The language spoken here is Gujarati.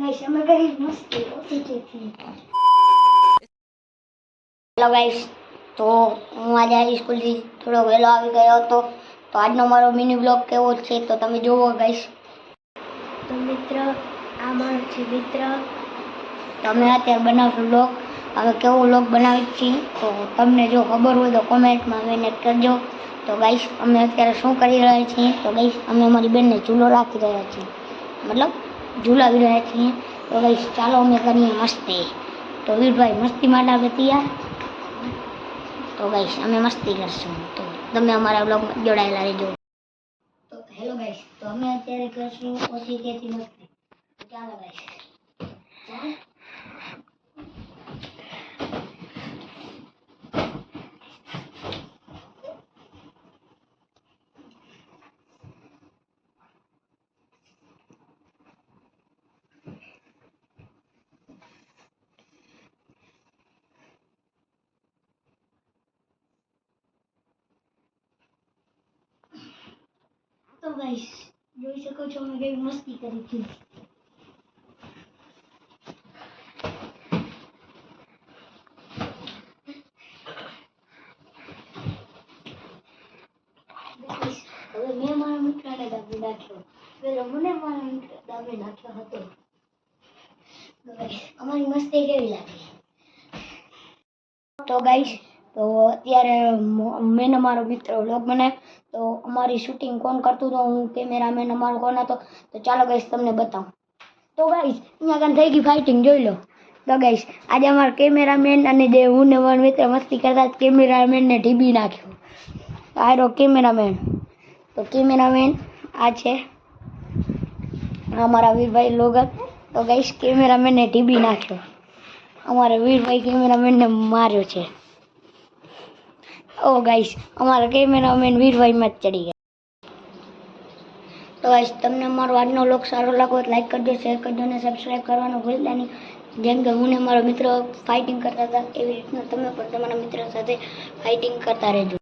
ગાઈસ અમે કરી મસ્તી ઓછી હેલો ગાઈસ, તો હું આજે આવી સ્કૂલથી થોડો વહેલો આવી ગયો હતો. તો આજનો મારો મિની બ્લોગ કેવો છે તો તમે જોવો ગાઈસ. તો મિત્ર, આ મારો છે મિત્ર. તમે અત્યારે બનાવશો બ્લોગ. હવે કેવો બ્લોગ બનાવી છીએ તો તમને જો ખબર હોય તો કોમેન્ટમાં મહેનત કરજો. તો ગાઈસ, અમે અત્યારે શું કરી રહ્યા છીએ તો ગાઈસ, અમે અમારી બેનને ઝૂલો રાખી રહ્યા છીએ, મતલબ ઝૂલાવી રહ્યા છીએ. તો ગાઈસ ચાલો અમે કરીએ મસ્તી. તો વીરભાઈ મસ્તી માટે આપણે તૈયાર. તો ગાઈસ અમે મસ્તી કરશું, તો તમે અમારા બ્લોગમાં જોડાયેલા રહેજો. તો હેલો ગાઈસ, તો અમે અત્યારે કરશું ઓછી કહેતી મસ્તી. તો ચાલો ગાઈસ. તો ગાઈસ જોઈ શકો છો અમે કેવી મસ્તી કરી છે. હવે મેં મારા મિત્રને દાબી નાખ્યો, પેલો મને મારા મિત્ર દાબી નાખ્યો હતો. અમારી મસ્તી કેવી લાગી? તો ગાઈસ, તો અત્યારે મેં મારો મિત્ર વ્લોગ બનાવ્યો. તો અમારી શૂટિંગ કોણ કરતું હતું, હું કેમેરામેન અમારો કોણ હતો. તો ચાલો ગાઈસ તમને બતાવું. તો ગાઈસ અહીંયા કાન થઈ ગઈ ફાઇટિંગ, જોઈ લો. તો ગાઈસ આજે અમારા કેમેરામેન અને જે હું ને મારો મિત્ર મસ્તી કરતા કેમેરામેનને ઢીબી નાખ્યો. આયરો કેમેરામેન. તો કેમેરામેન આ છે અમારા વીરભાઈ લોગર. તો ગાઈસ કેમેરામેનને ઢીબી નાખ્યો. અમારા વીરભાઈ કેમેરામેનને માર્યો છે. ઓ ગાઈસ, અમારા કેમેરામેન વીરભાઈમાં જ ચડી ગયા. તો ગાઈસ તમને અમારો આજનો વ્લોગ સારો લાગ્યો તો લાઈક કરજો, શેર કરજો અને સબસ્ક્રાઈબ કરવાનું ભૂલતા નહીં. જેમ કે હું ને મારો મિત્ર ફાઇટિંગ કરતા હતા એવી રીતના તમે પણ તમારા મિત્ર સાથે ફાઇટિંગ કરતા રહેજો.